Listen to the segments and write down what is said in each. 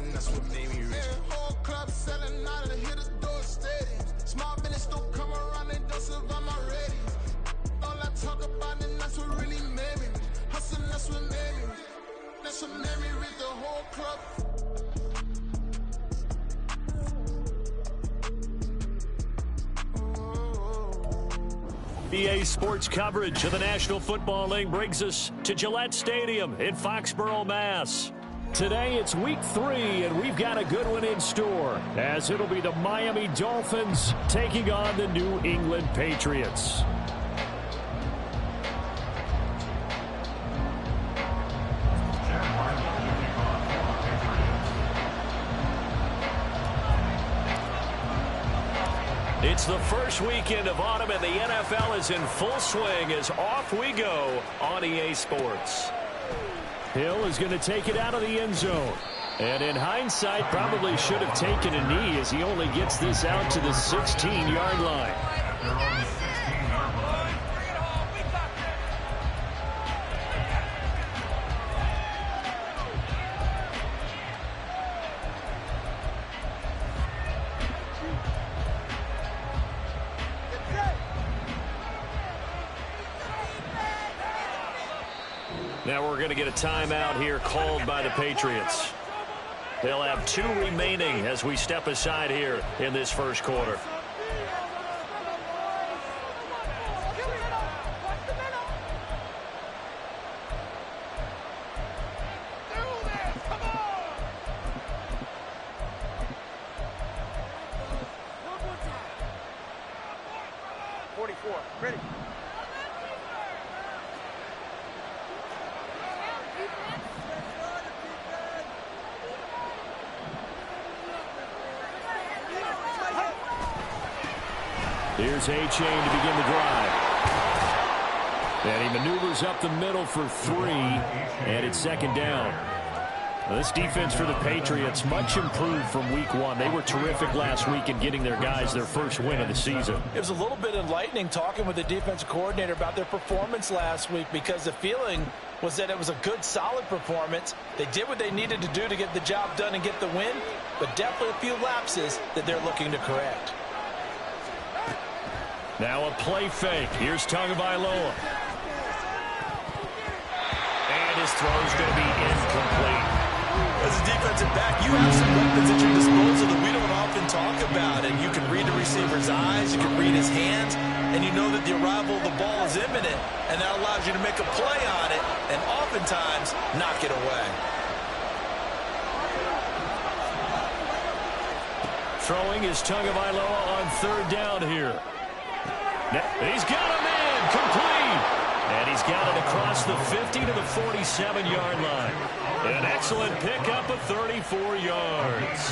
and that's what made me rich. Whole club selling out and hit the door stadium. Small business don't come around, they don't survive my ratings. All I talk about and that's what really made me rich. Hustling, that's what made me rich. That's what made me rich, the whole club. EA Sports coverage of the National Football League brings us to Gillette Stadium in Foxborough, Mass. Today it's week 3, and we've got a good one in store, as it'll be the Miami Dolphins taking on the New England Patriots. It's the first weekend of autumn, and the NFL is in full swing as off we go on EA Sports. Hill is going to take it out of the end zone. And in hindsight, probably should have taken a knee as he only gets this out to the 16-yard line. Now we're going to get a timeout here called by the Patriots. They'll have 2 remaining as we step aside here in this first quarter. Ready. Here's A-Chain to begin the drive. And he maneuvers up the middle for 3, and it's second down. Well, this defense for the Patriots, much improved from week 1. They were terrific last week in getting their guys their first win of the season. It was a little bit enlightening talking with the defensive coordinator about their performance last week, because the feeling was that it was a good, solid performance. They did what they needed to do to get the job done and get the win, but definitely a few lapses that they're looking to correct. Now a play fake. Here's Tagovailoa. And his throw's going to be incomplete. As a defensive back, you have some weapons at your disposal that we don't often talk about. And you can read the receiver's eyes, you can read his hands, and you know that the arrival of the ball is imminent. And that allows you to make a play on it and oftentimes knock it away. Throwing is Tagovailoa on third down here. He's got him in, complete. And he's got it across the 50 to the 47-yard line. An excellent pickup of 34 yards.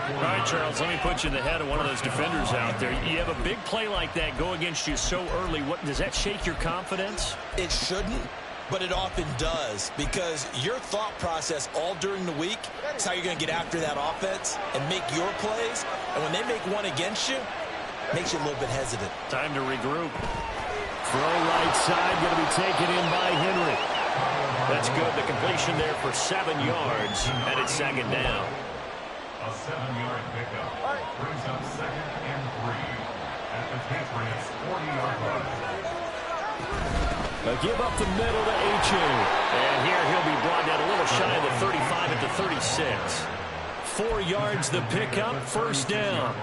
All right, Charles, let me put you in the head of one of those defenders out there. You have a big play like that go against you so early. Does that shake your confidence? It shouldn't, but it often does, because your thought process all during the week is how you're going to get after that offense and make your plays. And when they make one against you, makes you a little bit hesitant. Time to regroup. Throw right side, going to be taken in by Henry. That's good. The completion there for 7 yards, and it's second down. A 7-yard pickup brings up 2nd and 3 at the Patriots' 40-yard line. A give up the middle to A-Chain. And here he'll be brought down a little shy of the 35 at the 36. 4 yards the pickup, first down.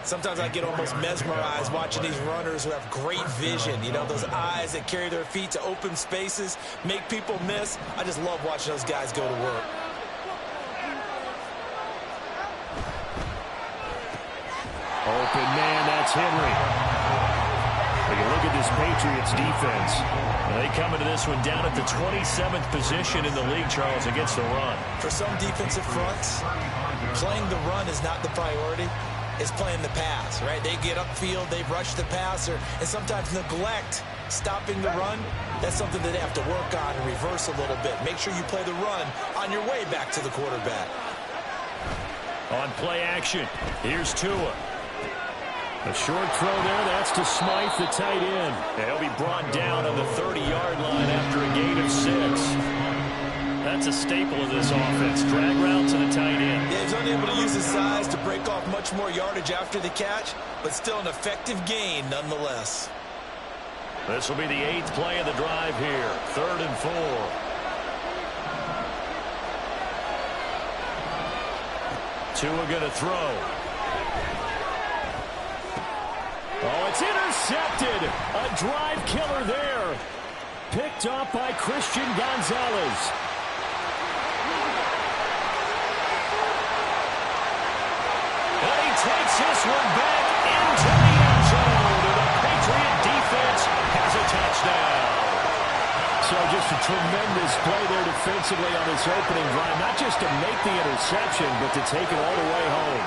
Sometimes I get almost mesmerized watching these runners who have great vision. You know, those eyes that carry their feet to open spaces, make people miss. I just love watching those guys go to work. Open man, that's Henry. When you look at this Patriots defense, they come into this one down at the 27th position in the league, Charles, against the run. For some defensive fronts, playing the run is not the priority. Is playing the pass, right? They get upfield, they rush the passer, and sometimes neglect stopping the run. That's something that they have to work on and reverse a little bit. Make sure you play the run on your way back to the quarterback. On play action, here's Tua. A short throw there, that's to Smythe, the tight end. And he'll be brought down on the 30-yard line after a gain of 6. That's a staple of this offense. Drag route to the tight end. Yeah, break off much more yardage after the catch, but still an effective gain nonetheless. This will be the 8th play of the drive here. 3rd and 4. Tua going to throw. Oh, it's intercepted. A drive killer there. Picked up by Christian Gonzalez. And he takes this one back into the end zone. And the Patriot defense has a touchdown. So just a tremendous play there defensively on this opening drive. Not just to make the interception, but to take it all the way home.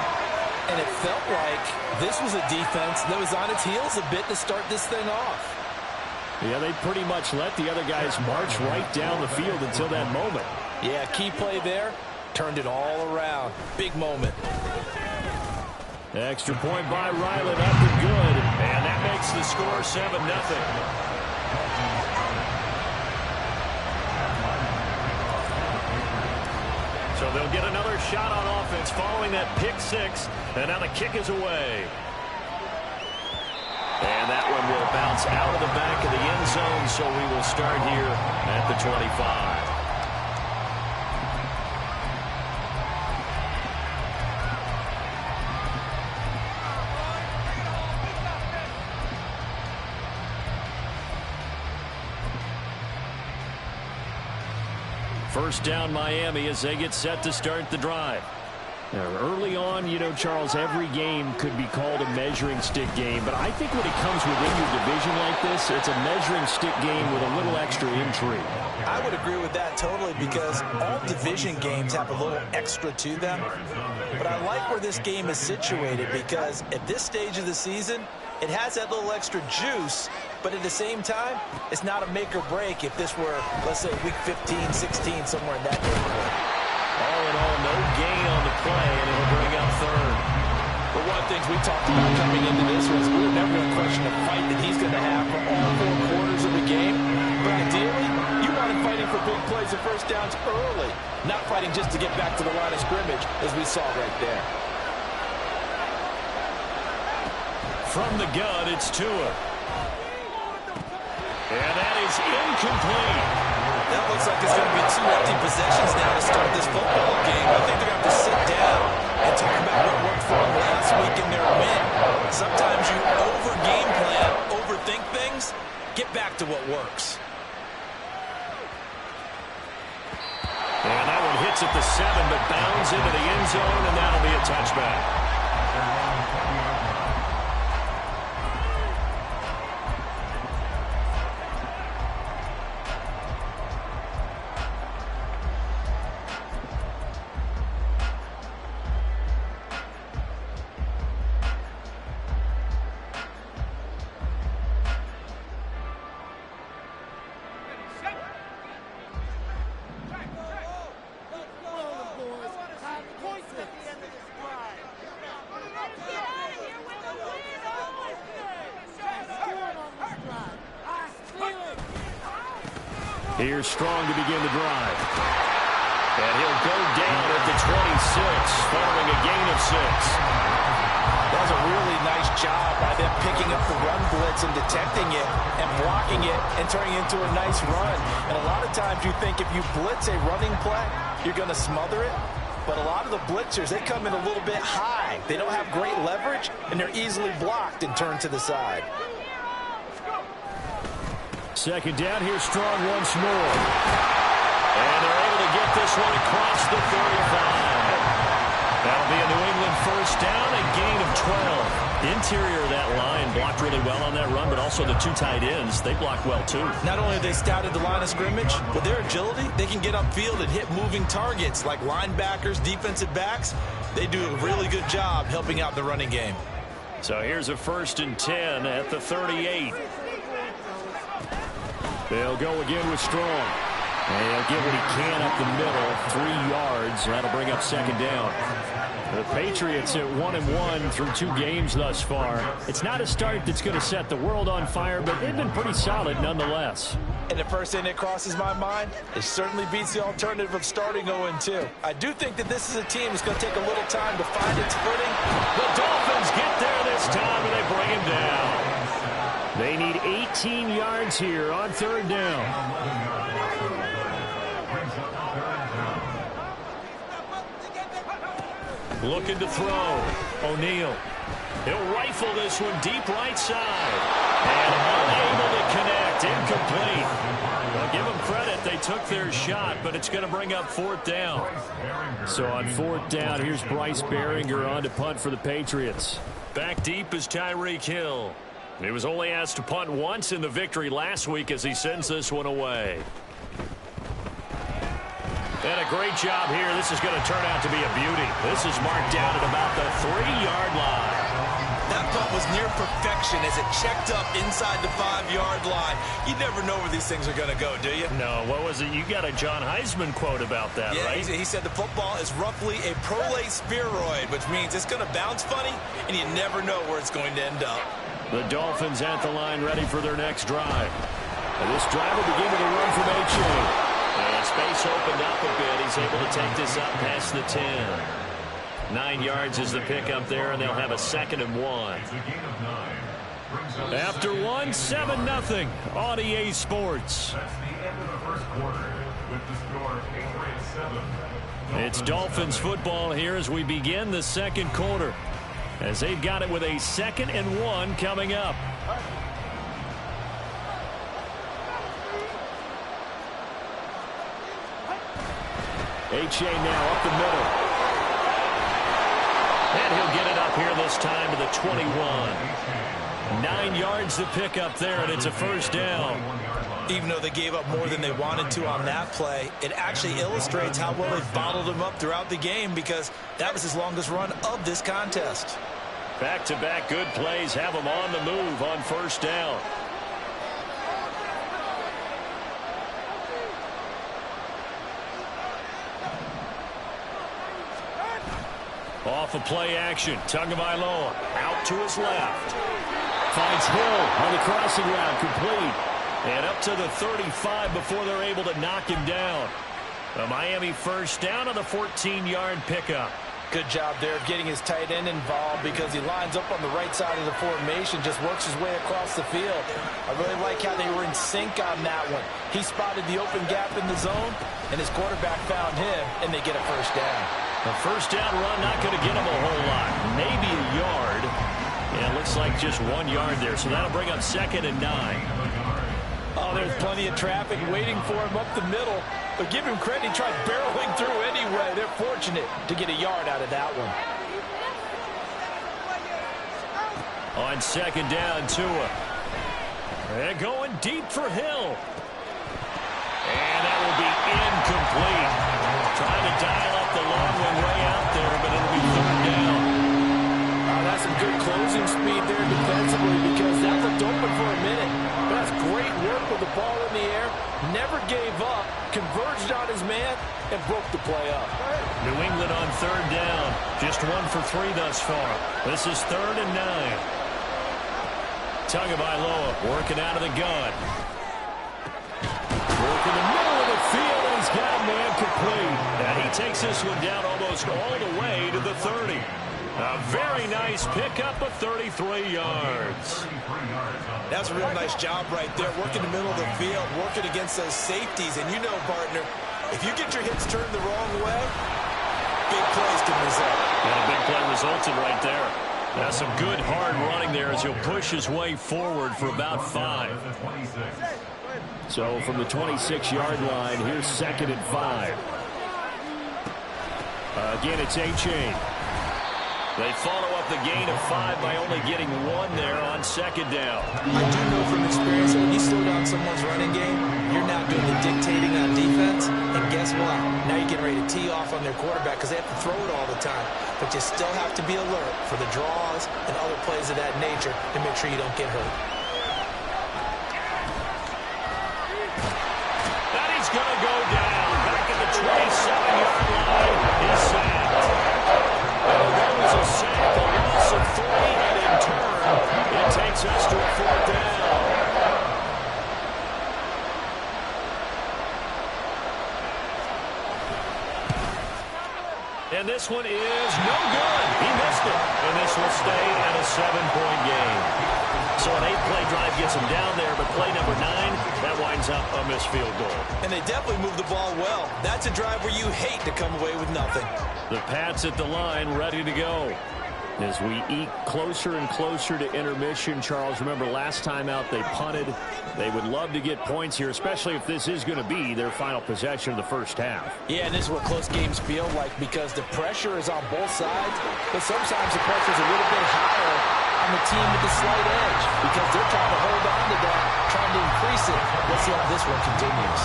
And it felt like this was a defense that was on its heels a bit to start this thing off. Yeah, they pretty much let the other guys march right down the field until that moment. Yeah, key play there. Turned it all around. Big moment. Extra point by Ryland, up and good. And that makes the score 7-0. So they'll get another shot on offense following that pick six. And now the kick is away. And that one will bounce out of the back of the end zone, so we will start here at the 25. First down Miami as they get set to start the drive. Now, early on, you know, Charles, every game could be called a measuring stick game, but I think when it comes within your division like this, it's a measuring stick game with a little extra intrigue. I would agree with that totally, because all division games have a little extra to them. But I like where this game is situated, because at this stage of the season, it has that little extra juice, but at the same time, it's not a make or break if this were, let's say, week 15, 16, somewhere in that neighborhood. All in all, no gain on the play, and it'll bring up 3rd. But one of the things we talked about coming into this was we were never going to question the fight that he's going to have for all 4 quarters of the game. But ideally, you want him fighting for big plays and first downs early, not fighting just to get back to the line of scrimmage, as we saw right there. From the gun, it's Tua. And that is incomplete. That looks like it's going to be 2 empty possessions now to start this football game. I think they're going to have to sit down and talk about what worked for them last week in their win. Sometimes you over-game plan, overthink things. Get back to what works. And that one hits at the 7, but bounds into the end zone, and that'll be a touchback. Here's Strong to begin the drive. And he'll go down at the 26, following a gain of 6. That was a really nice job by them picking up the run blitz and detecting it and blocking it and turning it into a nice run. And a lot of times you think if you blitz a running play, you're going to smother it. But a lot of the blitzers, they come in a little bit high. They don't have great leverage, and they're easily blocked and turned to the side. Second down, here's Strong once more. And they're able to get this one across the 35. That'll be a New England first down, a gain of 12. Interior of that line blocked really well on that run, but also the 2 tight ends, they blocked well too. Not only have they scouted the line of scrimmage, with their agility, they can get upfield and hit moving targets like linebackers, defensive backs. They do a really good job helping out the running game. So here's a 1st and 10 at the 38. They'll go again with Strong. And he'll get what he can up the middle, 3 yards. That'll bring up second down. The Patriots at 1-1 through 2 games thus far. It's not a start that's going to set the world on fire, but they've been pretty solid nonetheless. And the first thing that crosses my mind, it certainly beats the alternative of starting 0-2. I do think that this is a team that's going to take a little time to find its footing. The Dolphins get there this time, and they bring him down. They need 18 yards here on third down. Looking to throw. O'Neal. He'll rifle this one deep right side. And unable to connect. Incomplete. Well, give them credit. They took their shot, but it's going to bring up fourth down. So on fourth down, here's Bryce Baringer on to punt for the Patriots. Back deep is Tyreek Hill. He was only asked to punt once in the victory last week as he sends this one away. And a great job here. This is going to turn out to be a beauty. This is marked down at about the 3-yard line. That punt was near perfection as it checked up inside the 5-yard line. You never know where these things are going to go, do you? No, what was it? You got a John Heisman quote about that, yeah, right? He said the football is roughly a prolate spheroid, which means it's going to bounce funny, and you never know where it's going to end up. The Dolphins at the line ready for their next drive. And this drive will begin with a run from A-Chain. And space opened up a bit. He's able to take this up past the 10. 9 yards is the pickup there, and they'll have a 2nd and 1. After 1, 7-0 on EA Sports. That's the end of the first quarter with the score Patriots 7. It's Dolphins football here as we begin the second quarter, as they've got it with a 2nd and 1 coming up. A-Chain now up the middle. And he'll get it up here this time to the 21. 9 yards to pick up there, and it's a first down. Even though they gave up more than they wanted to on that play, it actually illustrates how well they bottled him up throughout the game, because that was his longest run of this contest. Back-to-back good plays have him on the move on first down. Off of play action, Tagovailoa out to his left. Finds Hill on the crossing route, complete. And up to the 35 before they're able to knock him down. A Miami first down on the 14-yard pickup. Good job there of getting his tight end involved, because he lines up on the right side of the formation, just works his way across the field. I really like how they were in sync on that one. He spotted the open gap in the zone, and his quarterback found him, and they get a first down. A first down run not going to get him a whole lot. Maybe a yard. And it looks like just 1 yard there, so that'll bring up 2nd and 9. Oh, there's plenty of traffic waiting for him up the middle. But give him credit, he tried barreling through anyway. They're fortunate to get a yard out of that one. On 2nd down, Tua. And going deep for Hill. And that will be incomplete. Trying to dial up the long one way out there, but it'll be 3rd down. That's some good closing speed there defensively, because that looked open for a minute. That's great work with the ball in the air. Never gave up, converged on his man, and broke the play up. New England on 3rd down. Just 1 for 3 thus far. This is 3rd and 9. Tagovailoa working out of the gun. Working the middle of the field, and he's got a man complete. And he takes this one down almost all the way to the 30. A very nice pickup of 33 yards. That's a real nice job right there, working the middle of the field, working against those safeties. And you know, partner, if you get your hips turned the wrong way, big plays can result. And a big play resulted right there. That's some good hard running there as he'll push his way forward for about 5. So from the 26-yard line, here's 2nd and 5. Again, it's A-Chain. They follow up the gain of 5 by only getting 1 there on 2nd down. I do know from experience that when you slow down someone's running game, you're now doing the dictating on defense. And guess what? Now you're getting ready to tee off on their quarterback, because they have to throw it all the time. But you still have to be alert for the draws and other plays of that nature to make sure you don't get hurt. And he's going to go is no good. He missed it. And this will stay at a 7-point game. So an 8-play drive gets him down there, but play number 9, that winds up a missed field goal. And they definitely moved the ball well. That's a drive where you hate to come away with nothing. The Pats at the line, ready to go. As we eke closer and closer to intermission, Charles, remember last time out they punted. They would love to get points here, especially if this is going to be their final possession of the first half. Yeah, and this is what close games feel like because the pressure is on both sides, but sometimes the pressure is a little bit higher on the team with the slight edge because they're trying to hold on to that, trying to increase it. Let's see how this one continues.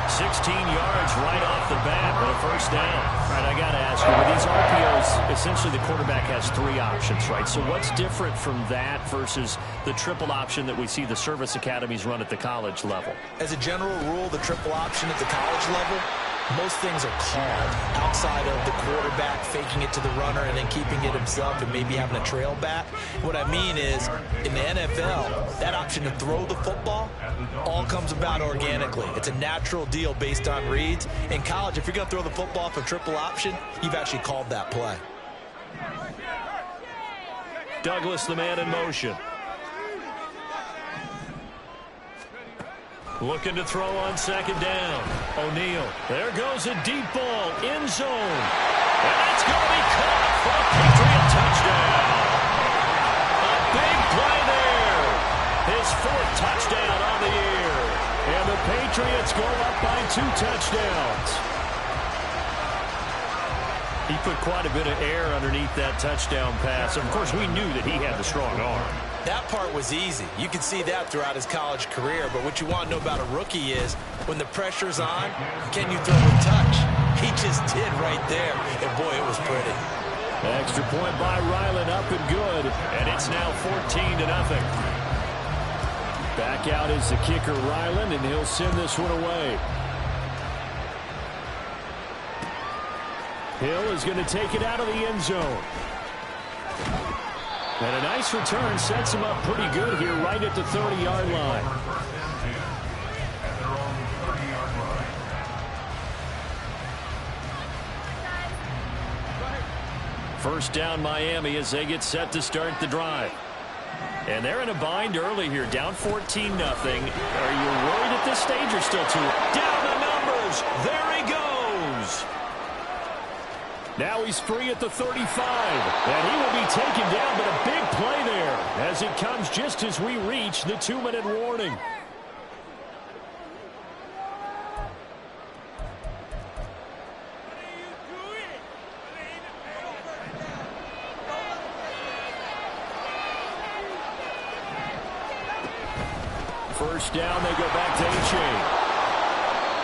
16 yards right off the bat with a first down. All right, I got to ask you, with these RPOs, essentially the quarterback has 3 options, right? So what's different from that versus the triple option that we see the service academies run at the college level? As a general rule, the triple option at the college level, most things are called outside of the quarterback faking it to the runner and then keeping it himself and maybe having a trail back. What I mean is, in the NFL, that option to throw the football all comes about organically. It's a natural deal based on reads. In college, if you're going to throw the football for triple option, you've actually called that play. Douglas, the man in motion. Looking to throw on second down. O'Neal. There goes a deep ball. End zone. And it's going to be caught for a Patriot touchdown. A big play there. His 4th touchdown on the year. And the Patriots go up by 2 touchdowns. He put quite a bit of air underneath that touchdown pass. Of course, we knew that he had the strong arm. That part was easy. You could see that throughout his college career. But what you want to know about a rookie is when the pressure's on, can you throw a touch? He just did right there. And, boy, it was pretty. Extra point by Ryland, up and good. And it's now 14-0. Back out is the kicker, Ryland, and he'll send this one away. Hill is going to take it out of the end zone. And a nice return sets him up pretty good here right at the 30-yard line. First down Miami as they get set to start the drive. And they're in a bind early here, down 14-0. Are you worried at this stage or still too? Down the numbers. There he goes. Now he's free at the 35, and he will be taken down, but a big play there as it comes just as we reach the 2-minute warning. First down, they go back to H.A.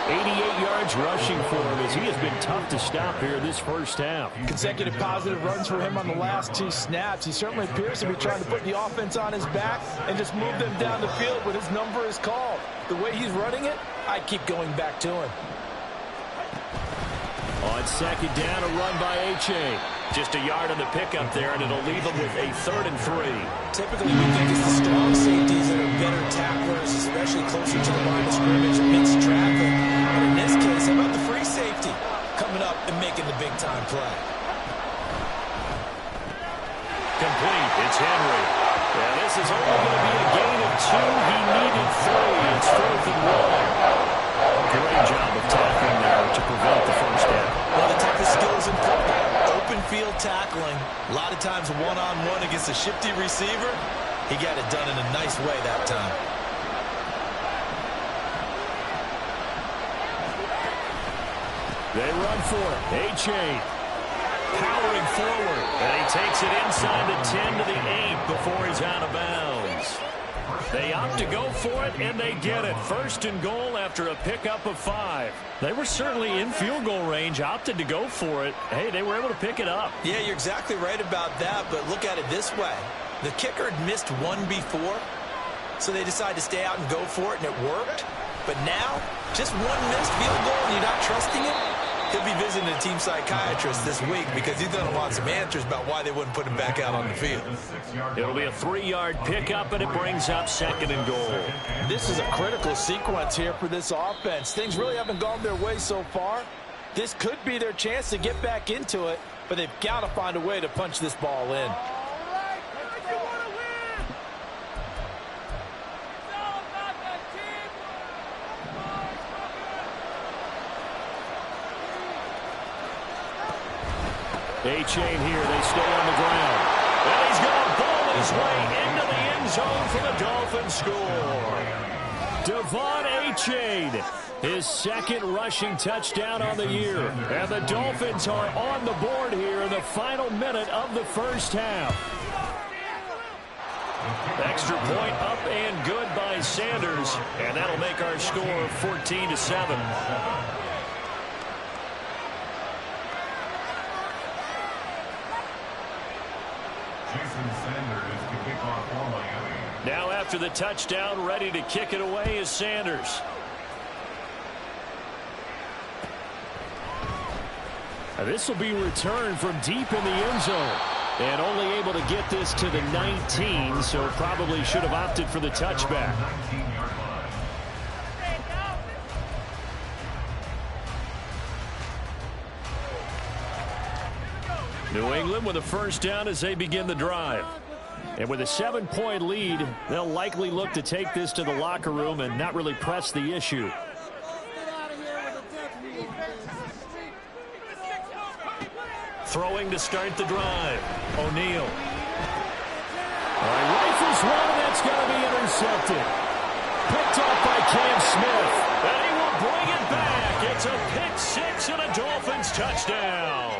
88 yards rushing for him as he has been tough to stop here this first half. Consecutive positive runs for him on the last 2 snaps. He certainly appears to be trying to put the offense on his back and just move them down the field when his number is called. The way he's running it, I keep going back to him. On second down, a run by H.A. Just a yard on the pickup there, and it'll leave him with a 3rd and 3. Typically, we think it's the strong safeties that are better tacklers, especially closer to the line of scrimmage amidst traffic. But in this case, how about the free safety coming up and making the big-time play? Complete. It's Henry. Yeah, this is only going to be a gain of 2. He needed 3. It's 4th and 1. Great job of tackling there to prevent the first down. One of the toughest skills in football, open field tackling. A lot of times one-on-one against a shifty receiver. He got it done in a nice way that time. They run for it. H.A. powering forward. And he takes it inside the 10 to the 8 before he's out of bounds. They opt to go for it, and they get it. 1st and goal after a pickup of 5. They were certainly in field goal range, opted to go for it. Hey, they were able to pick it up. Yeah, you're exactly right about that, but look at it this way. The kicker had missed 1 before, so they decided to stay out and go for it, and it worked. But now, just 1 missed field goal, and you're not trusting it? He'll be visiting a team psychiatrist this week because he's going to want some answers about why they wouldn't put him back out on the field. It'll be a 3-yard pickup, and it brings up 2nd and goal. This is a critical sequence here for this offense. Things really haven't gone their way so far. This could be their chance to get back into it. but they've got to find a way to punch this ball in. A-chain here. They stay on the ground. And he's going to ball his way into the end zone for the Dolphins score. Devon A-chain, his second rushing touchdown on the year. And the Dolphins are on the board here in the final minute of the first half. Extra point up and good by Sanders. And that'll make our score 14-7. Now after the touchdown, ready to kick it away is Sanders. Now this will be returned from deep in the end zone. And only able to get this to the 19, so probably should have opted for the touchback. New England with a first down as they begin the drive. And with a 7-point lead, they'll likely look to take this to the locker room and not really press the issue. Throwing to start the drive. O'Neal. All right, rifles one, and that's going to be intercepted. Picked off by Cam Smith. And he will bring it back. It's a pick six and a Dolphins touchdown.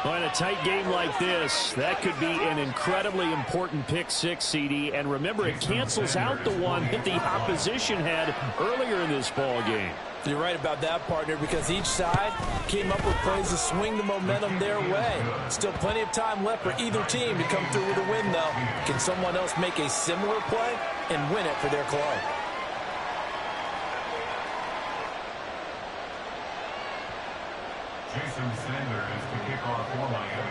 Well, in a tight game like this, that could be an incredibly important pick six, CD. And remember, it cancels out the one that the opposition had earlier in this ball game. You're right about that, partner, because each side came up with plays to swing the momentum their way. Still plenty of time left for either team to come through with a win, though. Can someone else make a similar play and win it for their club? Jason Sanders to kick off for Miami.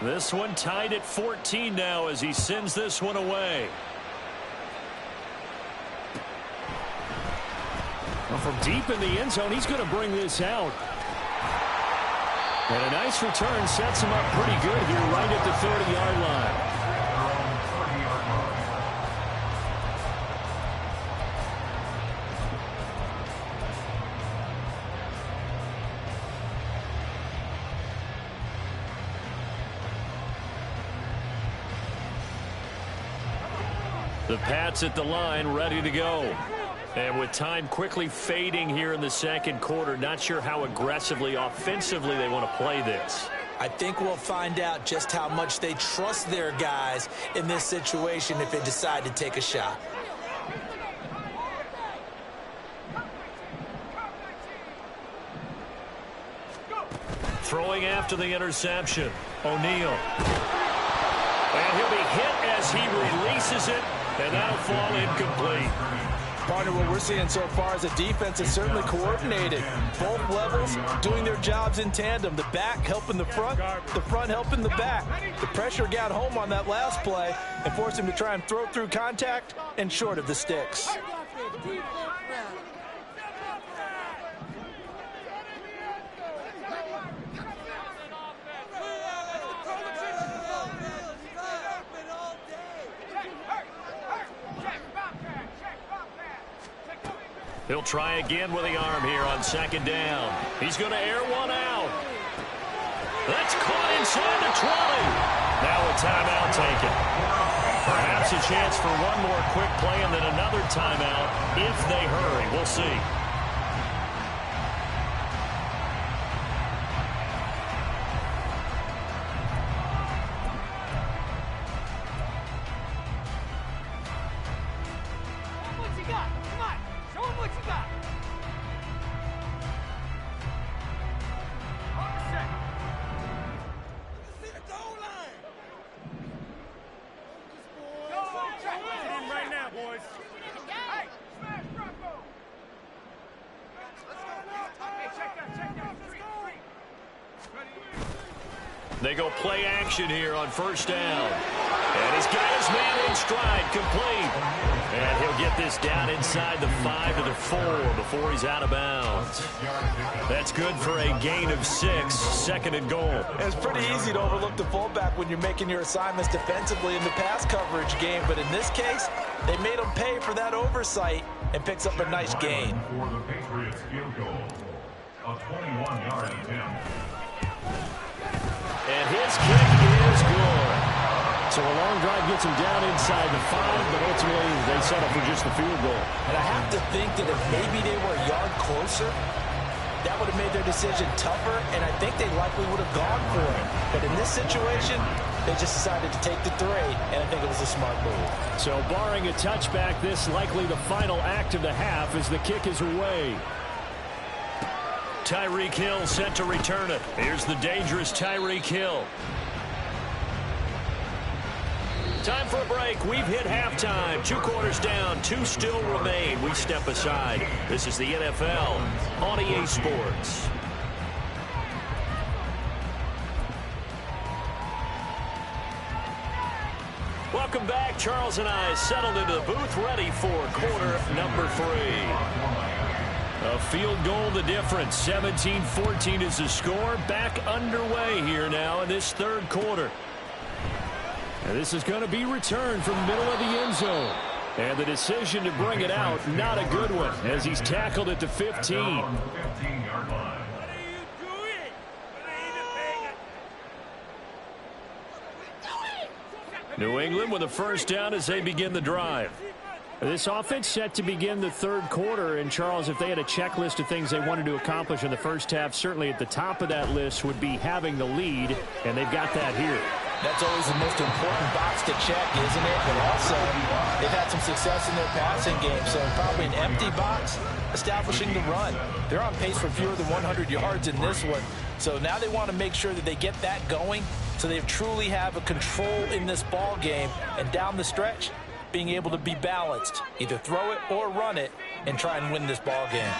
This one tied at 14 now as he sends this one away. Well, from deep in the end zone, he's going to bring this out. And a nice return sets him up pretty good here right at the 30-yard line. The Pats at the line, ready to go. And with time quickly fading here in the second quarter, not sure how aggressively, offensively they want to play this. I think we'll find out just how much they trust their guys in this situation if they decide to take a shot. Throwing after the interception, O'Neal. And he'll be hit as he releases it. And that'll fall incomplete. Partner, what we're seeing so far is a defense is certainly coordinated. Both levels doing their jobs in tandem. The back helping the front helping the back. The pressure got home on that last play and forced him to try and throw through contact and short of the sticks. He'll try again with the arm here on second down. He's going to air one out. That's caught inside the 20. Now a timeout taken. Perhaps a chance for one more quick play and then another timeout if they hurry. We'll see. They go play action here on first down. And he's got his man in stride, complete. And he'll get this down inside the 5 to the 4 before he's out of bounds. That's good for a gain of 6, second and goal. It's pretty easy to overlook the fullback when you're making your assignments defensively in the pass coverage game, but in this case, they made him pay for that oversight and picks up a nice gain. For the Patriots field goal, a 21-yard attempt. And his kick is good. So a long drive gets him down inside the 5, but ultimately they settle for just the field goal. And I have to think that if maybe they were a yard closer, that would have made their decision tougher, and I think they likely would have gone for it. But in this situation, they just decided to take the 3, and I think it was a smart move. So barring a touchback, this likely the final act of the half as the kick is away. Tyreek Hill set to return it. Here's the dangerous Tyreek Hill. Time for a break. We've hit halftime. 2 quarters down. 2 still remain. We step aside. This is the NFL on EA Sports. Welcome back. Charles and I settled into the booth, ready for quarter number 3. A field goal the difference. 17-14 is the score. Back underway here now in this third quarter. And this is going to be returned from the middle of the end zone. And the decision to bring it out, not a good one, as he's tackled at the 15. 15-yard line. New England with a first down as they begin the drive. This offense set to begin the third quarter. And, Charles, if they had a checklist of things they wanted to accomplish in the first half, certainly at the top of that list would be having the lead, and they've got that here. That's always the most important box to check, isn't it? But also, they've had some success in their passing game, so probably an empty box establishing the run. They're on pace for fewer than 100 yards in this one, so now they want to make sure that they get that going so they truly have a control in this ball game, and down the stretch, being able to be balanced, either throw it or run it, and try and win this ball game.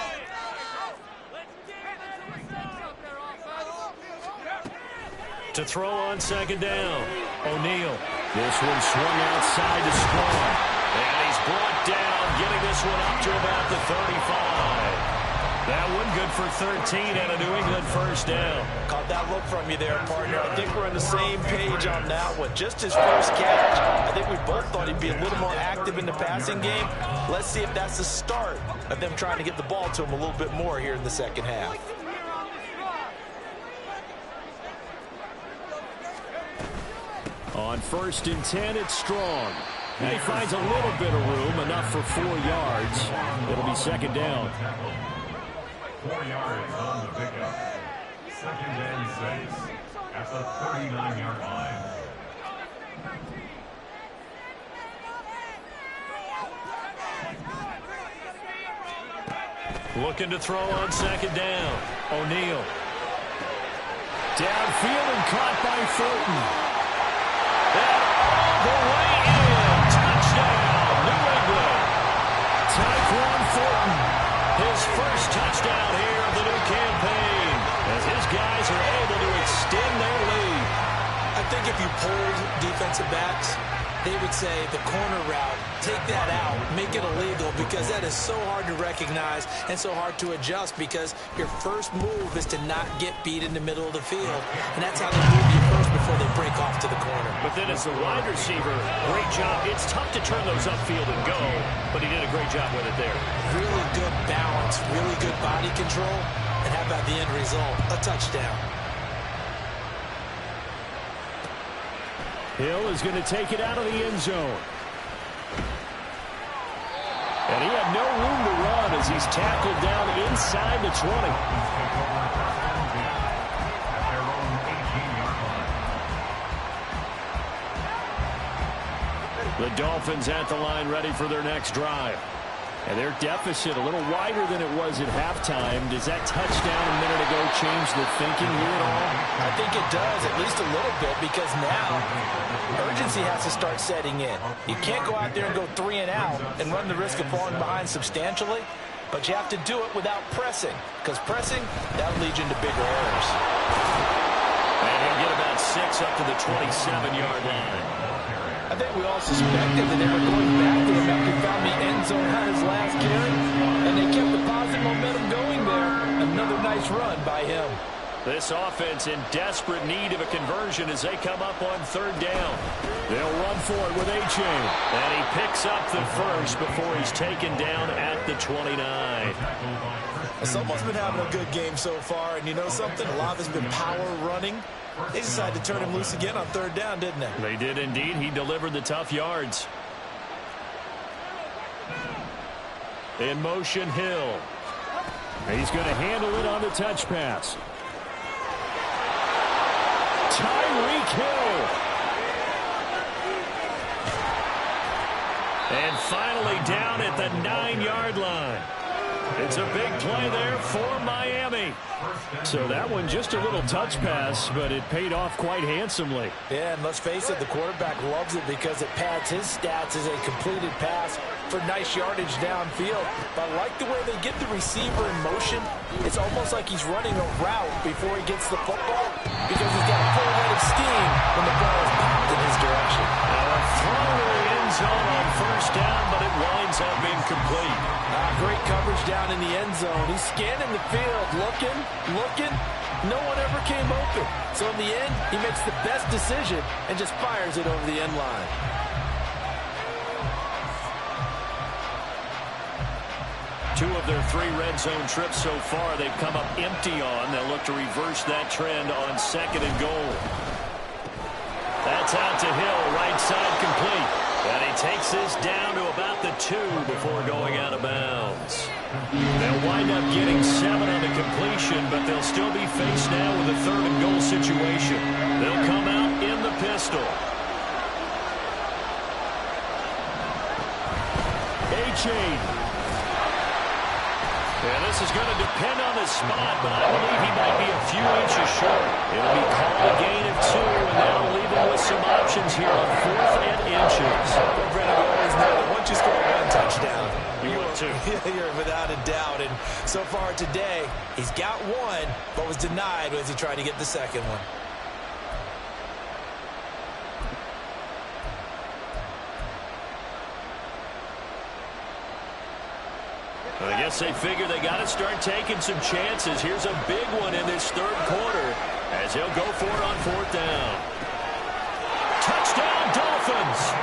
To throw on second down, O'Neal. This one swung outside to Strong. And he's brought down, getting this one up to about the 35. That one good for 13 and a New England first down. Caught that look from you there, partner. I think we're on the same page on that one. Just his first catch, I think we both thought he'd be a little more active in the passing game. Let's see if that's the start of them trying to get the ball to him a little bit more here in the second half. On 1st and 10, it's Strong. And he finds a little bit of room, enough for 4 yards. It'll be second down. 4 yards on the pickup. 2nd and 6 at the 39-yard line. Looking to throw on second down. O'Neal. Downfield and caught by Fulton. And all the way in. Touchdown, New England. Tyquan Fulton. His first touchdown here of the new campaign, as his guys are able to extend their lead. I think if you polled defensive backs, they would say the corner route, take that out, make it illegal, because that is so hard to recognize and so hard to adjust, because your first move is to not get beat in the middle of the field. And that's how they move you first before they break off to the corner. But then as a wide receiver, great job. It's tough to turn those upfield and go, but he did a great job with it there. Really good balance, really good body control, and how about the end result? A touchdown. Hill is going to take it out of the end zone. And he had no room to run as he's tackled down inside the 20. The Dolphins at the line, ready for their next drive. And their deficit a little wider than it was at halftime. Does that touchdown a minute ago change the thinking here at all? I think it does, at least a little bit, because now urgency has to start setting in. You can't go out there and go 3 and out and run the risk of falling behind substantially, but you have to do it without pressing, because pressing, that'll lead you into bigger errors. And he'll get about 6 up to the 27-yard line. I think we all suspected that they were going back to him after he found the end zone on his last carry, and they kept the positive momentum going there. Another nice run by him. This offense in desperate need of a conversion as they come up on third down. They'll run for it with A-Chain. And he picks up the first before he's taken down at the 29. Someone's been having a good game so far, and you know something? A lot of it's been power running. They decided to turn him loose again on third down, didn't they? They did indeed. He delivered the tough yards. In motion, Hill. He's going to handle it on the touch pass. Tyreek Hill. And finally down at the 9-yard line. It's a big play there for Miami. So that one just a little touch pass, but it paid off quite handsomely. Yeah, and let's face it, the quarterback loves it because it pads his stats as a completed pass for nice yardage downfield. But I like the way they get the receiver in motion. It's almost like he's running a route before he gets the football because he's got a full head of steam when the ball is popped in his direction. Now a throw to the end zone on first down, but it winds up incomplete. Great coverage down in the end zone. He's scanning the field, looking. No one ever came open. So in the end, he makes the best decision and just fires it over the end line. Two of their 3 red zone trips so far they've come up empty on. They'll look to reverse that trend on 2nd and goal. That's out to Hill, right side complete. And he takes this down to about the 2 before going out of bounds. They'll wind up getting 7 on the completion, but they'll still be faced now with a 3rd and goal situation. They'll come out in the pistol. A-Chain. And this is going to depend on the spot, but I believe he might be a few inches short. It'll be called a gain of 2, and that'll leave him with some options here on 4th and inches. Well, Brennan, we always know that once you score 1 touchdown, You're without a doubt. And so far today, he's got 1, but was denied as he tried to get the second one. I guess they figure they got to start taking some chances. Here's a big one in this 3rd quarter as he'll go for it on 4th down. Touchdown, Dolphins!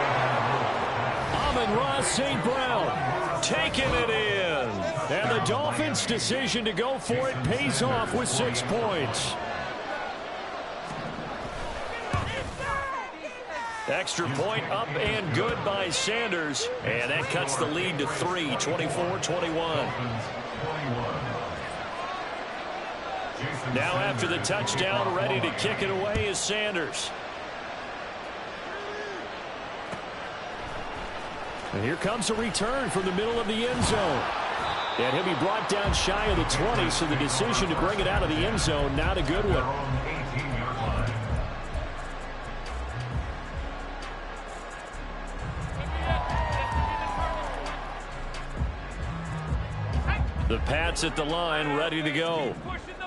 Amon-Ra St. Brown taking it in. And the Dolphins' decision to go for it pays off with 6 points. Extra point up and good by Sanders. And that cuts the lead to 3, 24-21. Now after the touchdown, ready to kick it away is Sanders. And here comes a return from the middle of the end zone. And he'll be brought down shy of the 20, so the decision to bring it out of the end zone, not a good one. The Pats at the line, ready to go.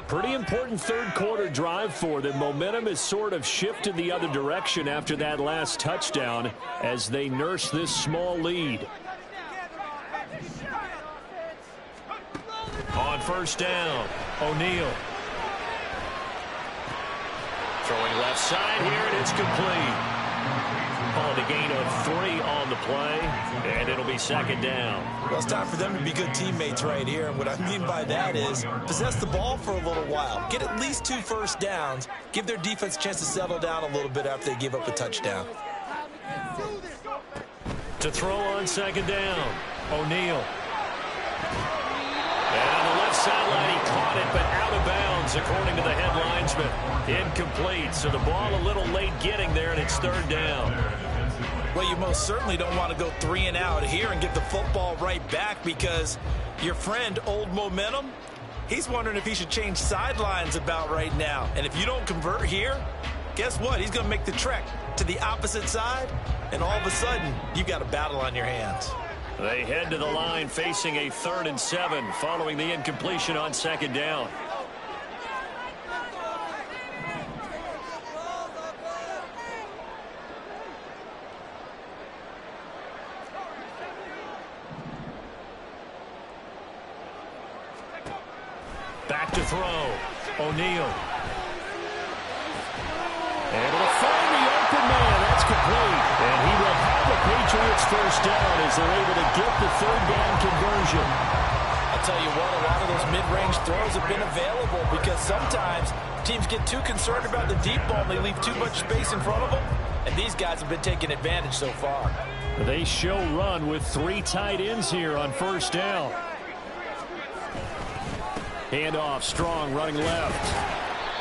Pretty important 3rd quarter drive for them. Momentum has sort of shifted the other direction after that last touchdown as they nurse this small lead. On 1st down, O'Neal. Throwing left side here, and it's complete. Called a gain of 3 on the play, and it'll be 2nd down. Well, it's time for them to be good teammates right here, and what I mean by that is possess the ball for a little while. Get at least 2 first downs. Give their defense a chance to settle down a little bit after they give up a touchdown. To throw on 2nd down, O'Neal. And on the left sideline, he caught it, but out of bounds, according to the head linesman. Incomplete, so the ball a little late getting there, and it's 3rd down. Well, you most certainly don't want to go 3 and out here and get the football right back because your friend, Old Momentum, he's wondering if he should change sidelines about right now. And if you don't convert here, guess what? He's going to make the trek to the opposite side, and all of a sudden, you've got a battle on your hands. They head to the line facing a 3rd and 7 following the incompletion on 2nd down. Back to throw. O'Neal. Able to find the open man. That's complete. And he will have the Patriots first down as they're able to get the third down conversion. I'll tell you what, a lot of those mid-range throws have been available because sometimes teams get too concerned about the deep ball and they leave too much space in front of them. And these guys have been taking advantage so far. They show run with 3 tight ends here on first down. Handoff, Strong running left.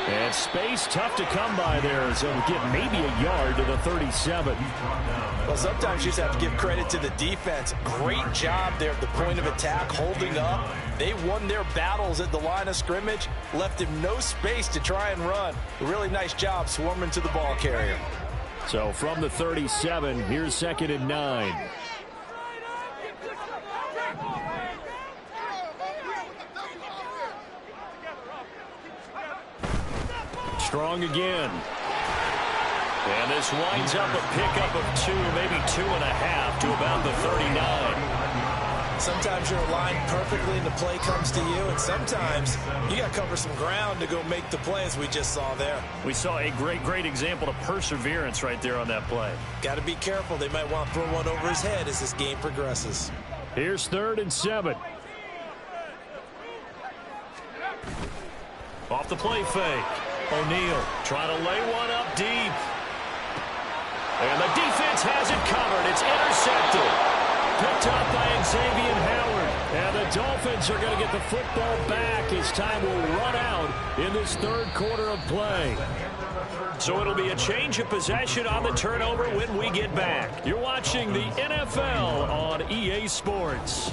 And space tough to come by there, so get maybe a yard to the 37. Well, sometimes you just have to give credit to the defense. Great job there at the point of attack, holding up. They won their battles at the line of scrimmage, left him no space to try and run. A really nice job swarming to the ball carrier. So from the 37, here's 2nd and 9. Strong again. And this winds up a pickup of 2, maybe 2.5 to about the 39. Sometimes you're aligned perfectly and the play comes to you, and sometimes you got to cover some ground to go make the play, as we just saw there. We saw a great example of perseverance right there on that play. Got to be careful. They might want to throw one over his head as this game progresses. Here's 3rd and 7. Off the play fake. O'Neal trying to lay one up deep. And the defense has it covered. It's intercepted. Picked up by Xavier Howard. And the Dolphins are going to get the football back as time will run out in this 3rd quarter of play. So it'll be a change of possession on the turnover when we get back. You're watching the NFL on EA Sports.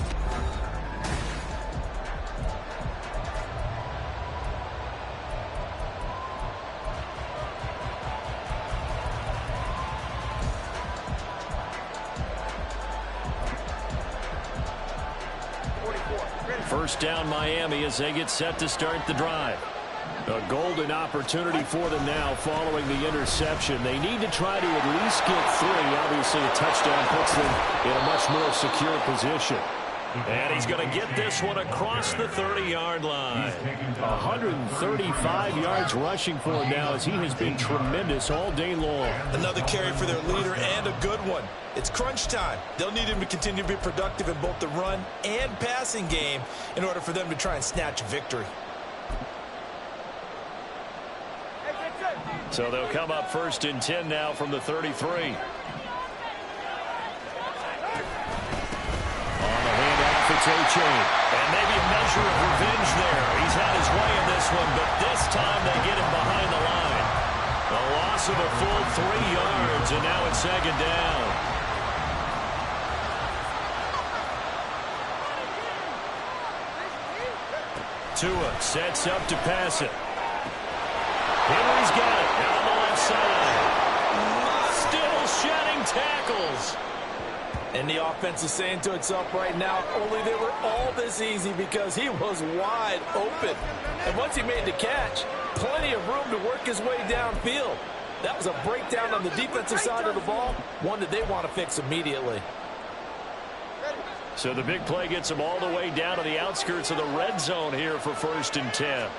First down Miami as they get set to start the drive. A golden opportunity for them now following the interception. They need to try to at least get 3. Obviously, a touchdown puts them in a much more secure position. And he's going to get this one across the 30-yard line. 135 yards rushing for him now as he has been tremendous all day long. Another carry for their leader and a good one. It's crunch time. They'll need him to continue to be productive in both the run and passing game in order for them to try and snatch a victory. So they'll come up 1st and 10 now from the 33. It's A-Chain. And maybe a measure of revenge there. He's had his way in this one, but this time they get him behind the line. A loss of a full 3 yards, and now it's 2nd down. Tua sets up to pass it. Henry's got it out on the left side. Still shedding tackles. And the offense is saying to itself right now, only they were all this easy because he was wide open. And once he made the catch, plenty of room to work his way downfield. That was a breakdown on the defensive side of the ball, one that they want to fix immediately. So the big play gets them all the way down to the outskirts of the red zone here for 1st and 10.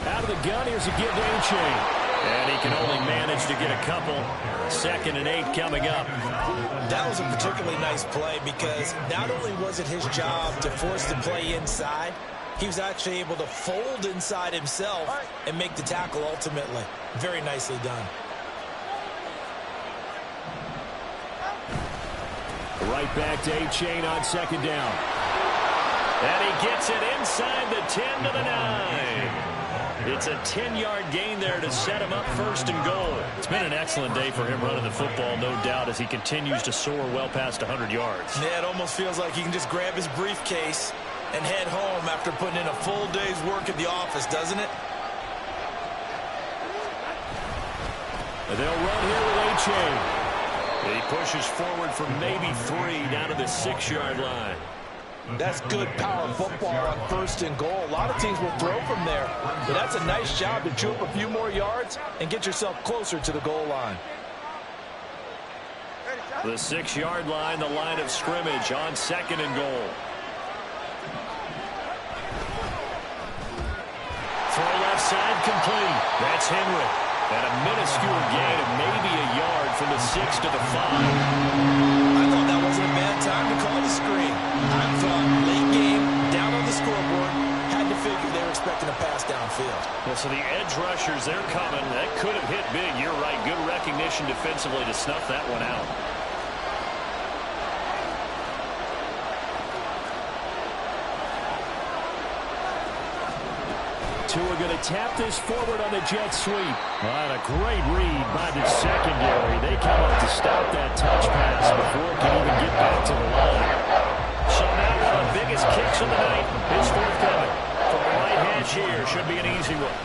Out of the gun, here's a give to A-Chain. And he can only manage to get a couple. 2nd and 8 coming up. That was a particularly nice play because not only was it his job to force the play inside, he was actually able to fold inside himself and make the tackle ultimately. Very nicely done. Right back to A-Chain on 2nd down. And he gets it inside the 10 to the 9. It's a 10-yard gain there to set him up 1st and goal. It's been an excellent day for him running the football, no doubt, as he continues to soar well past 100 yards. Yeah, it almost feels like he can just grab his briefcase and head home after putting in a full day's work at the office, doesn't it? They'll run here with A-Chain. He pushes forward for maybe 3 down to the 6-yard line. That's good power football on 1st and goal. A lot of teams will throw from there, but that's a nice job to chew up a few more yards and get yourself closer to the goal line. The 6-yard line, the line of scrimmage on 2nd and goal. complete. That's Henry. And a minuscule gain of maybe a yard from the 6 to the 5. I thought that wasn't a bad time to call the screen. I thought late game, down on the scoreboard, had to figure they were expecting a pass downfield. Well, so the edge rushers, they're coming. That could have hit big. You're right. Good recognition defensively to snuff that one out. Tua going to tap this forward on the jet sweep. And a great read by the secondary. They come up to stop that touch pass before it can even get back to the line. So now one of the biggest kicks of the night is forthcoming. From the right hash here, should be an easy one.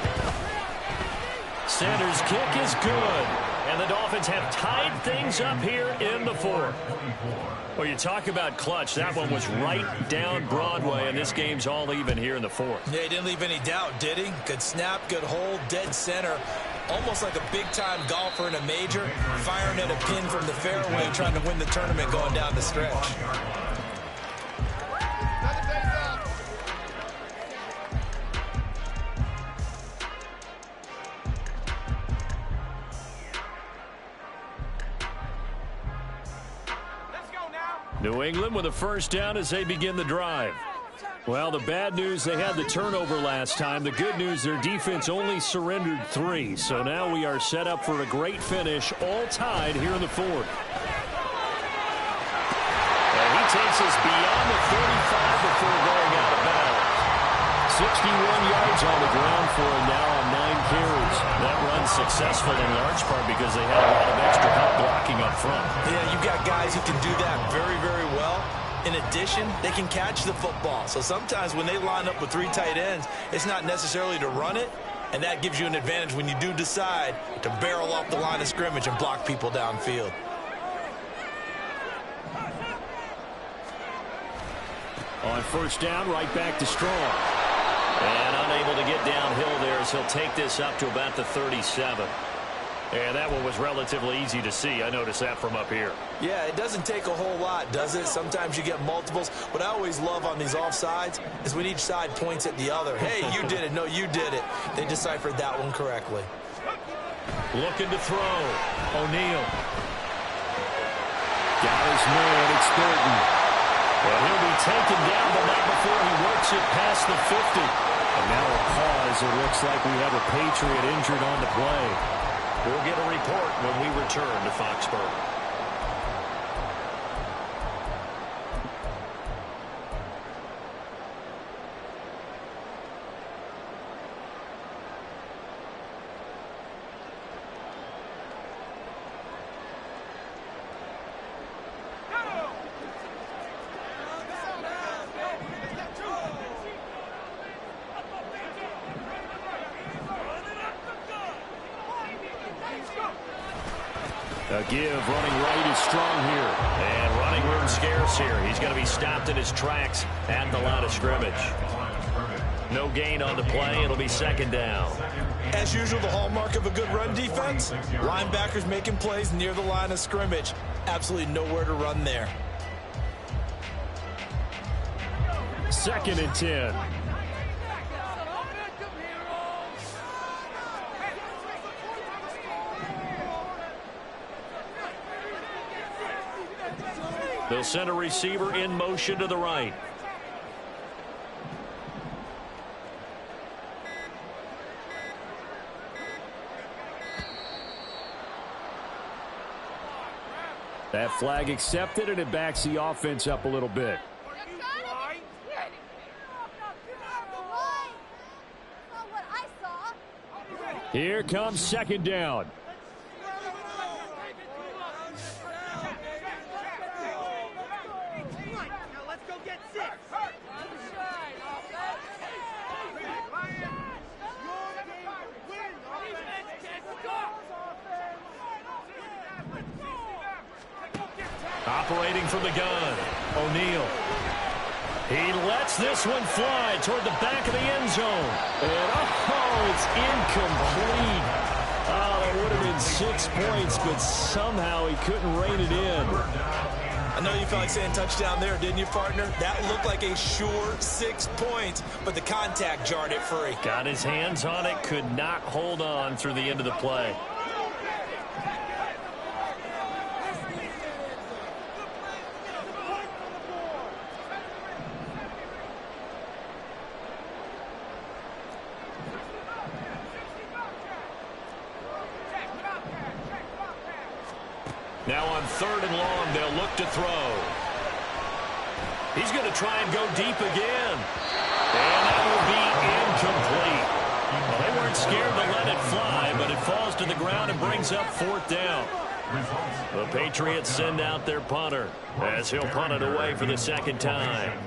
Sanders' kick is good. And the Dolphins have tied things up here in the fourth. Well, you talk about clutch. That one was right down Broadway, and this game's all even here in the fourth. Yeah, he didn't leave any doubt, did he? Good snap, good hold, dead center. Almost like a big-time golfer in a major, firing at a pin from the fairway, trying to win the tournament going down the stretch. New England with a first down as they begin the drive. Well, the bad news, they had the turnover last time. The good news, their defense only surrendered 3. So now we are set up for a great finish, all tied here in the fourth. And he takes us beyond the 35 before going out of bounds. 61 yards on the ground for him now on 9 carries. That run's successful in large part because they had a lot of extra help blocking up front. Yeah, you've got guys who can do that very, very well. In addition, they can catch the football. So sometimes when they line up with 3 tight ends, it's not necessarily to run it, and that gives you an advantage when you do decide to barrel off the line of scrimmage and block people downfield. On first down, right back to Strong. And unable to get downhill there as he'll take this up to about the 37. And that one was relatively easy to see. I noticed that from up here. Yeah, it doesn't take a whole lot, does it? Sometimes you get multiples. What I always love on these offsides is when each side points at the other. Hey, you did it. No, you did it. They deciphered that one correctly. Looking to throw. O'Neal. Got his man. It's Burton. And he'll be taken down, but not before he works it past the 50. And now a pause. It looks like we have a Patriot injured on the play. We'll get a report when we return to Foxborough. A give, running right is Strong here. And running room scarce here. He's going to be stopped in his tracks at the line of scrimmage. No gain on the play. It'll be second down. As usual, the hallmark of a good run defense, linebackers making plays near the line of scrimmage. Absolutely nowhere to run there. 2nd and 10. They'll send a receiver in motion to the right. That flag accepted, and it backs the offense up a little bit. Here comes second down. Operating from the gun, O'Neal. He lets this one fly toward the back of the end zone. And it's incomplete. Oh, that would have been 6 points, but somehow he couldn't rein it in. I know you felt like saying touchdown there, didn't you, partner? That looked like a sure 6 points, but the contact jarred it free. Got his hands on it, could not hold on through the end of the play. Now on 3rd and long, they'll look to throw. He's going to try and go deep again. And that will be incomplete. Well, they weren't scared to let it fly, but it falls to the ground and brings up 4th down. The Patriots send out their punter as he'll punt it away for the 2nd time.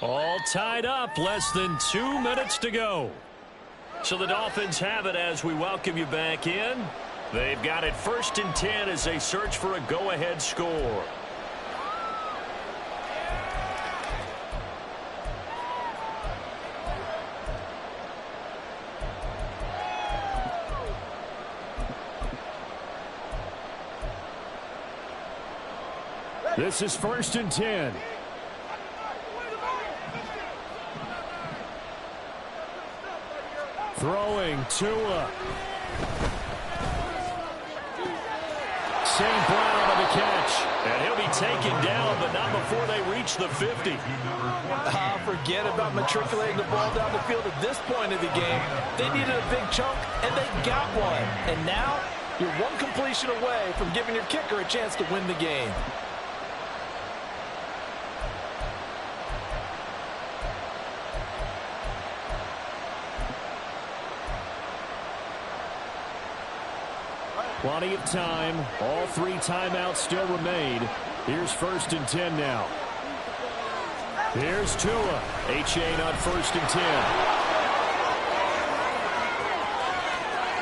All tied up, less than 2 minutes to go. So the Dolphins have it as we welcome you back in. They've got it 1st and 10 as they search for a go-ahead score. This is 1st and 10. Throwing Tua. St. Brown on the catch. And he'll be taken down, but not before they reach the 50. Forget about matriculating the ball down the field at this point of the game. They needed a big chunk, and they got one. And now, you're one completion away from giving your kicker a chance to win the game. Plenty of time. All 3 timeouts still remain. Here's 1st and 10 now. Here's Tua. H-Chain on 1st and 10.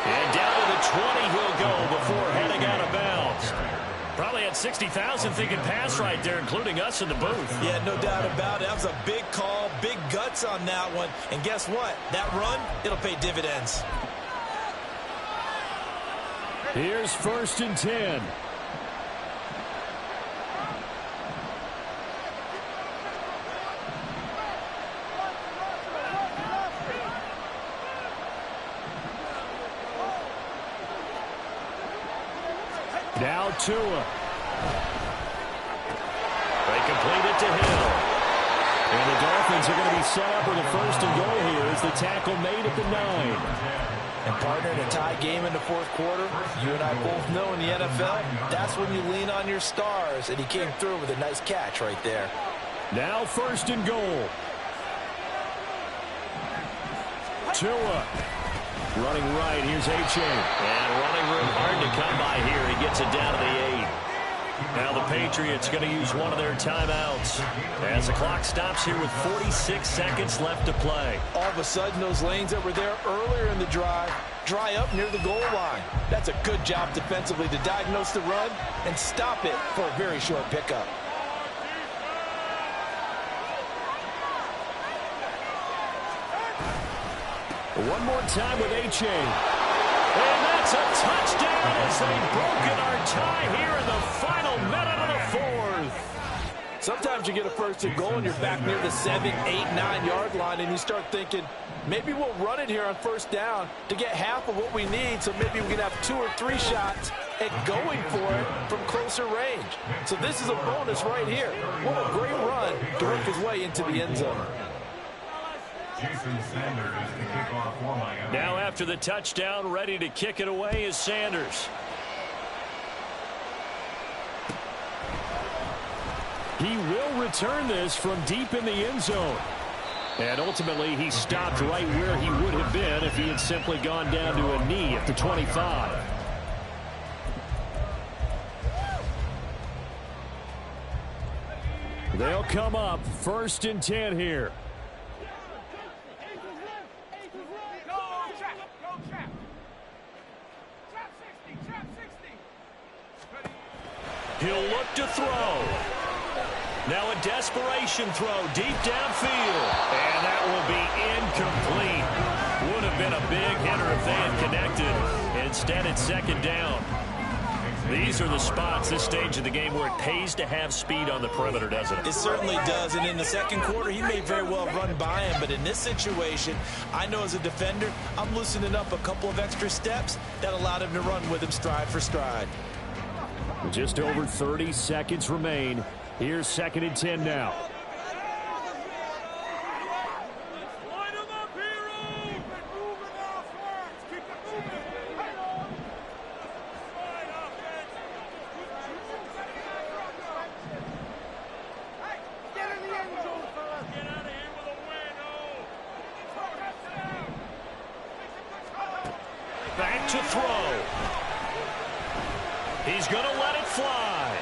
And down to the 20 he'll go before heading out of bounds. Probably had 60,000 thinking pass right there, including us in the booth. Yeah, no doubt about it. That was a big call, big guts on that one. And guess what? That run, it'll pay dividends. Here's 1st and 10. Now Tua. They complete it to Hill. And the Dolphins are going to be set up with a 1st and goal here as the tackle made at the 9. And partner, in a tie game in the 4th quarter, you and I both know in the NFL, that's when you lean on your stars, and he came through with a nice catch right there. Now 1st and goal. Tua. Running right, here's H-Chain. And running room hard to come by here. He gets it down to the 8. Now the Patriots going to use one of their timeouts as the clock stops here with 46 seconds left to play. All of a sudden, those lanes that were there earlier in the drive dry up near the goal line. That's a good job defensively to diagnose the run and stop it for a very short pickup. One more time with H-Chain. And that's a touchdown as they've broken our tie here in the final minute of the 4th. Sometimes you get a 1st and goal and you're back near the 7, 8, 9-yard line and you start thinking, maybe we'll run it here on 1st down to get half of what we need, so maybe we can have 2 or 3 shots at going for it from closer range. So this is a bonus right here. What a great run to work his way into the end zone. Now after the touchdown, ready to kick it away is Sanders. He will return this from deep in the end zone. And ultimately, he stopped right where he would have been if he had simply gone down to a knee at the 25. They'll come up 1st and 10 here. He'll look to throw. Now a desperation throw deep downfield. And that will be incomplete. Would have been a big hitter if they had connected. Instead, it's second down. These are the spots, this stage of the game, where it pays to have speed on the perimeter, doesn't it? It certainly does, and in the second quarter, he may very well run by him, but in this situation, I know as a defender, I'm loosening up a couple of extra steps that allowed him to run with him stride for stride. Just over 30 seconds remain. Here's 2nd and 10 now. Back to throw. He's going to let it fly.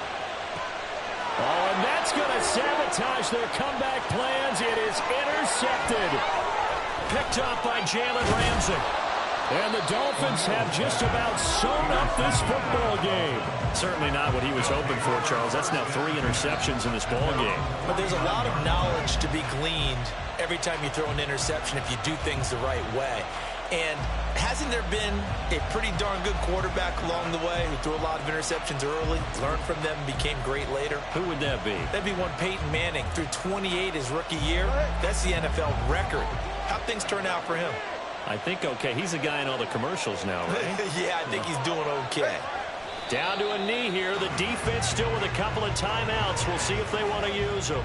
Oh, and that's going to sabotage their comeback plans. It is intercepted. Picked up by Jalen Ramsey. And the Dolphins have just about sewn up this football game. Certainly not what he was hoping for, Charles. That's now 3 interceptions in this ball game. But there's a lot of knowledge to be gleaned every time you throw an interception if you do things the right way. And hasn't there been a pretty darn good quarterback along the way who threw a lot of interceptions early, learned from them, became great later? Who would that be? That'd be one Peyton Manning. Threw 28 his rookie year. That's the NFL record. How'd things turn out for him? I think okay. He's the guy in all the commercials now, right? Yeah, I think he's doing okay. Down to a knee here. The defense still with a couple of timeouts. We'll see if they want to use them.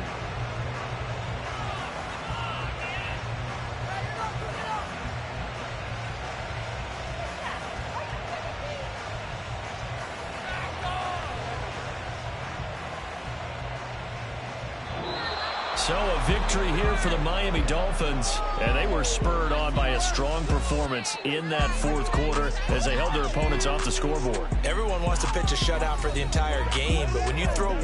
So a victory here for the Miami Dolphins, and they were spurred on by a strong performance in that 4th quarter as they held their opponents off the scoreboard. Everyone wants to pitch a shutout for the entire game, but when you throw one